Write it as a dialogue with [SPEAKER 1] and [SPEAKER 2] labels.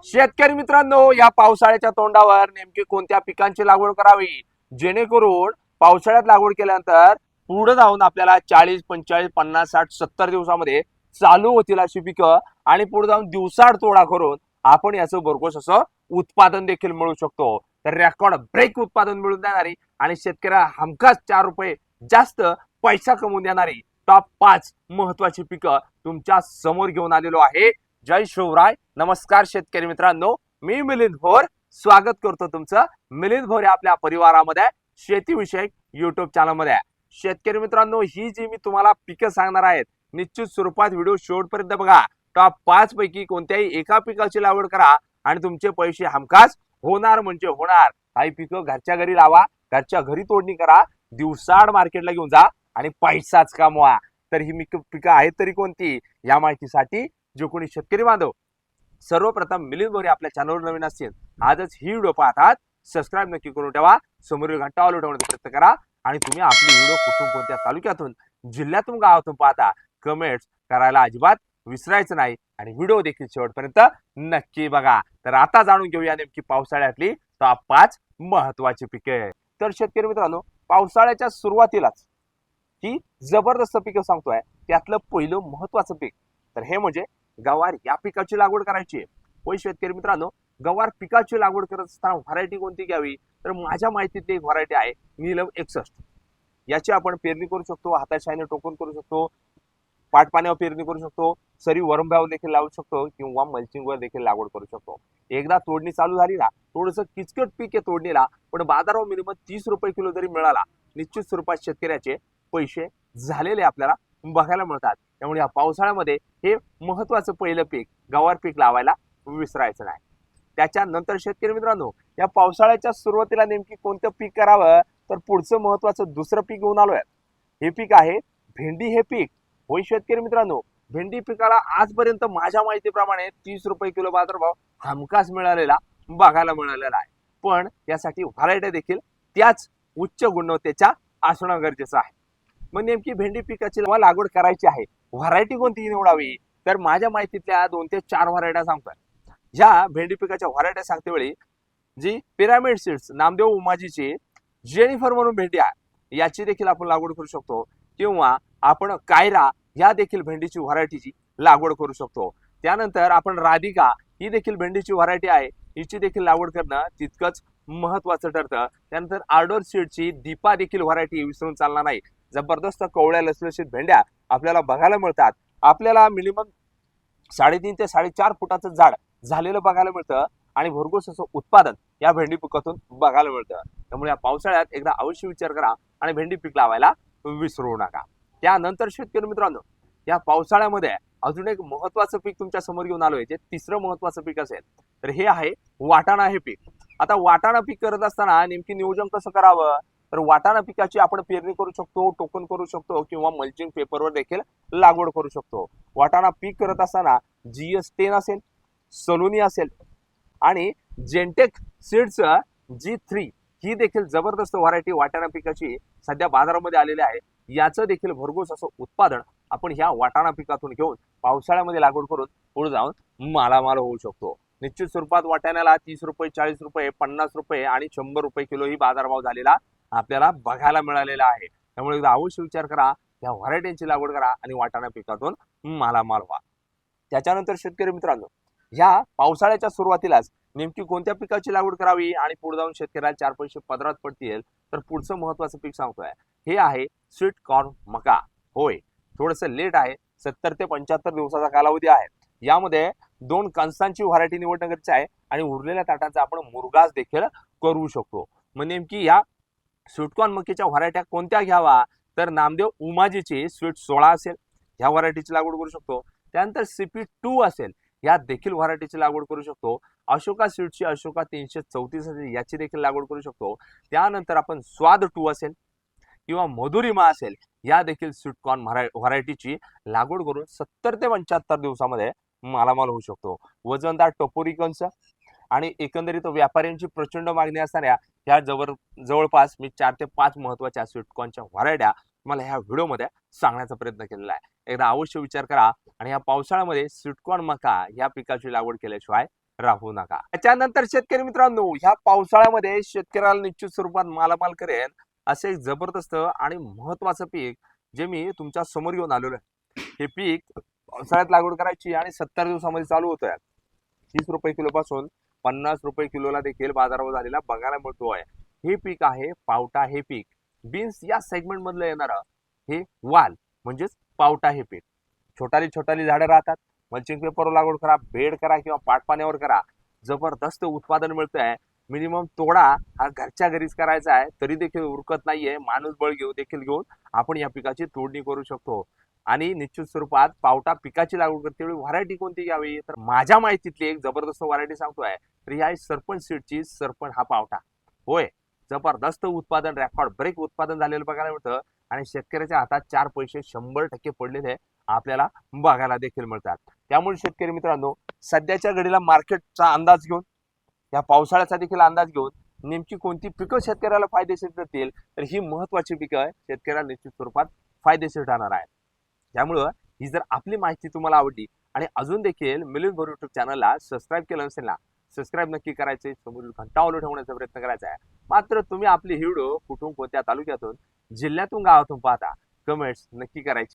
[SPEAKER 1] शेतकरी मित्रांनो, या पावसाळ्याच्या तोंडावर नेमकी कोणत्या पिकांची लागवड करावी जेणेकरून पावसाळ्यात लागवड केल्यानंतर पुढे जाऊन आपल्याला 40, 45, 50, 60, 70 दिवसामध्ये चालू होतील अशी पिकं आणि पुढे जाऊन दिवसाड तोडा करून आपण याचं भरघोस असं उत्पादन देखील मिळू शकतो। तर रेकॉर्ड ब्रेक उत्पादन मिळून देणारी आणि शेतकऱ्याला हमखास 4 रुपये जास्त पैसा कमवून देणारी टॉप 5 महत्वाची पिकं तुमच्या समोर घेऊन आलेलो आहे। जय शिवराय, नमस्कार शेतकरी मित्रांनो, मी मिलिंद भोर स्वागत करतो तुमचं मिलिंद भोर या आपल्या परिवारामध्ये शेतीविषयक युट्यूब चॅनल मध्ये। शेतकरी मित्रांनो, ही जी मी तुम्हाला पिकं सांगणार आहेत निश्चित स्वरूपात व्हिडिओ शेवटपर्यंत बघा। टॉप 5 पैकी कोणत्याही एका पिकाची लागवड करा आणि तुमचे पैसे हमखास होणार म्हणजे होणार। काही पिकं घरच्या घरी लावा, घरच्या घरी तोडणी करा, दिवसाड मार्केटला घेऊन जा आणि पैसाच कमवा। तर ही पिकं आहेत तरी कोणती, या माहितीसाठी जो कोणी शेतकरी बांधव सर्वप्रथम मिलिंद भोरे आपल्या चॅनलवर नवीन असतील आजच ही व्हिडिओ पाहतात सबस्क्राईब नक्की करून ठेवा, समोरील घंटा ऑल ठेवण्याचा प्रयत्न करा आणि तुम्ही आपली व्हिडिओ कुठून कोणत्या तालुक्यातून जिल्ह्यातून गावातून पाहता कमेंट्स करायला अजिबात विसरायचं नाही आणि व्हिडिओ देखील शेवटपर्यंत नक्की बघा। तर आता जाणून घेऊया नेमकी पावसाळ्यातली टॉप 5 महत्वाची पिके। तर शेतकरी मित्रांनो, पावसाळ्याच्या सुरुवातीलाच ही जबरदस्त पिकं सांगतोय त्यातलं पहिलं महत्वाचं पीक तर हे म्हणजे गवार या पिकाची लागवड करायची आहे। होय शेतकरी मित्रांनो, गवार पिकाची लागवड करत असताना व्हरायटी कोणती घ्यावी, तर माझ्या माहितीतली एक व्हरायटी आहे नीलम 61। याची आपण पेरणी करू शकतो, हाताशाईने टोकन करू शकतो, पाटपाण्यावर पेरणी करू शकतो, सरी वरंब्यावर देखील लावू शकतो किंवा मल्चिंगवर देखील लागवड करू शकतो। एकदा तोडणी चालू झाली ना, थोडंसं किचकट पीक आहे तोडणीला, पण बाजारावर मिनिमम 30 रुपये किलो जरी मिळाला निश्चित स्वरूपात शेतकऱ्याचे पैसे झालेले आपल्याला बघायला मिळतात। त्यामुळे या पावसाळ्यामध्ये हे महत्वाचं पहिलं पीक गवार पीक लावायला विसरायचं नाही। त्याच्यानंतर शेतकरी मित्रांनो, या पावसाळ्याच्या सुरुवातीला नेमकी कोणतं पीक करावं, तर पुढचं महत्वाचं दुसरं पीक घेऊन आलोय। हे पीक आहे भेंडी हे पीक। होय शेतकरी मित्रांनो, भेंडी पिकाला आजपर्यंत माझ्या माहितीप्रमाणे 30 रुपये किलो बाजारभाव हमखास मिळालेला बघायला मिळालेला आहे, पण यासाठी व्हरायटी देखील त्याच उच्च गुणवत्तेच्या असणं गरजेचं आहे। मग नेमकी भेंडी पिकाची लागवड करायची आहे, व्हरायटी कोणती निवडावी, तर माझ्या माहितीतल्या 2 ते 4 व्हरायट्या सांगतोय। ह्या भेंडी पिकाच्या व्हरायट्या सांगते वेळी जी पिरामिड सीड्स नामदेव उमाजीची जेनिफर म्हणून भेंडी आहे याची देखील आपण लागवड करू शकतो, किंवा आपण कायरा या देखील भेंडीची व्हरायटीची लागवड करू शकतो। त्यानंतर आपण राधिका ही देखील भेंडीची व्हरायटी आहे, हिची देखील लागवड करणं तितकंच महत्वाचं ठरतं। त्यानंतर आर्डोर सीडची दीपा देखील व्हरायटी विसरून चालणार नाही। जबरदस्त कवळ्या लसलशीत भेंड्या आपल्याला बघायला मिळतात। आपल्याला मिनिमम 3.5 ते 4.5 फुटाचं झाड झालेलं बघायला मिळतं आणि भरघोस असं उत्पादन या भेंडी पिकातून बघायला मिळतं। त्यामुळे या पावसाळ्यात एकदा अवश्य विचार करा आणि भेंडी पीक लावायला विसरू नका। त्यानंतर शेतकरी मित्रांनो, या पावसाळ्यामध्ये अजून एक महत्वाचं पीक तुमच्या समोर घेऊन आलोय, जे तिसरं महत्वाचं पीक असेल तर हे आहे वाटाणा हे पीक। आता वाटाणा पीक करत असताना नेमकी नियोजन कसं करावं, तर वाटाणा पिकाची आपण पेरणी करू शकतो, टोकन करू शकतो किंवा मल्चिंग पेपरवर देखील लागवड करू शकतो। वाटाणा पीक करत असताना GS10 असेल, सलोनी असेल आणि जेंटेक सीड्सचं G3 ही देखील जबरदस्त व्हरायटी वाटाणा पिकाची सध्या बाजारामध्ये आलेली आहे। याचं देखील भरघोस असं उत्पादन आपण ह्या वाटाणा पिकातून घेऊन पावसाळ्यामध्ये लागवड करून पुढे जाऊन मालामाल होऊ शकतो। निश्चित स्वरूपात वाटाण्याला 30 रुपये, 40 रुपये, 50 रुपये आणि 100 रुपये किलो ही बाजारभाव झालेला आपल्याला बघायला मिळालेला आहे। त्यामुळे एकदा अवश्य विचार करा, या व्हरायटीची लागवड करा आणि वाटाणा पिकातून मालामाल व्हा। त्याच्यानंतर शेतकरी मित्रांनो, ह्या पावसाळ्याच्या सुरुवातीलाच नेमकी कोणत्या पिकाची लागवड करावी आणि पुढे जाऊन शेतकऱ्याला 4 पैसे पदरात पडतील, तर पुढचं महत्वाचं पीक सांगतोय हे आहे स्वीट कॉर्न मका। होय, थोडंसं लेट आहे, 70 ते 75 दिवसाचा कालावधी आहे। यामध्ये 2 कणसांची व्हरायटी निवडणं गरजेचं आहे आणि उरलेल्या ताटांचा आपण मुरगास देखील करू शकतो। मग नेमकी या स्वीटकॉर्न मकीच्या व्हरायट्या कोणत्या घ्यावा, तर नामदेव उमाजीची स्वीट 16 असेल, ह्या व्हरायटीची लागवड करू शकतो। त्यानंतर CP2 असेल, या देखील व्हरायटीची लागवड करू शकतो। अशोका सीडची अशोका 334 असेल, याची देखील लागवड करू शकतो। त्यानंतर आपण स्वाद 2 असेल किंवा मधुरिमा असेल, या देखील स्वीटकॉर्न व्हरायटीची लागवड करून 70 ते 75 दिवसामध्ये मालामाल होऊ शकतो। वजनदार टपोरी कंस आणि एकंदरीत व्यापाऱ्यांची प्रचंड मागणी असणाऱ्या ह्या जवळपास मी 4 ते 5 महत्वाच्या स्वीटकॉर्नच्या व्हरायट्या मला ह्या व्हिडिओमध्ये सांगण्याचा प्रयत्न केलेला आहे। एकदा अवश्य विचार करा आणि या पावसाळ्यामध्ये स्वीटकॉर्न मका या पिकाची लागवड केल्याशिवाय राहू नका. त्याच्यानंतर शेतकरी मित्रांनो, ह्या पावसाळ्यामध्ये शेतकऱ्याला निश्चित स्वरूपात मालामाल करेल असे एक जबरदस्त आणि महत्वाचं पीक जे मी तुमच्या समोर घेऊन आलेलो आहे. हे पीक पावसाळ्यात लागवड करायची आणि 70 दिवसामध्ये चालू होतोय. 30 रुपये किलो पासून 50 रुपये किलोला देखील बाजारावर झालेला बघायला मिळतो आहे. हे पीक आहे पावटा. हे पीक बीन्स या सेगमेंट मधलं येणारं हे वाल म्हणजेच पावटा हे पीक. छोटाली छोटाली झाडं राहतात. मल्चिंग पेपरवर लागवड करा, बेड करा किंवा पाटपाण्यावर करा, जबरदस्त उत्पादन मिळतंय. मिनिमम तोडा हा घरच्या घरीच करायचा आहे, तरी देखील उरकत नाहीये. माणूस बळ घेऊन आपण या पिकाची तोडणी करू शकतो. आणि निश्चित स्वरूपात पावटा पिकाची लागवड करते वेळी व्हरायटी कोणती घ्यावी, तर माझ्या माहितीतली एक जबरदस्त व्हरायटी सांगतोय. तर ही आहे सरपण सीडची सरपण हा पावटा. होय, जबरदस्त उत्पादन, रेकॉर्ड ब्रेक उत्पादन झालेलं बघायला मिळतं आणि शेतकऱ्याच्या हातात 4 पैसे 100% पडलेले आपल्याला बघायला देखील मिळतात. त्यामुळे शेतकरी मित्रांनो, सध्याच्या घडीला मार्केटचा अंदाज घेऊन, या पावसाळ्याचा देखील अंदाज घेऊन नेमकी कोणती पिकं शेतकऱ्याला फायदेशीर ठरतील, तर ही महत्वाची पिकं शेतकऱ्याला निश्चित स्वरूपात फायदेशीर ठरणार आहे. त्यामुळं ही जर आपली माहिती तुम्हाला आवडली आणि अजून देखील मिलिंद भोर युट्यूब चॅनलला सबस्क्राईब केलं नसेल ना, सबस्क्राईब नक्की करायचे, समोरील घंटा ऑन ठेवण्याचा प्रयत्न करायचा आहे. मात्र तुम्ही आपली व्हिडिओ कुठून, कोणत्या तालुक्यातून, जिल्ह्यातून, गावातून पाहता, कमेंट्स नक्की करायची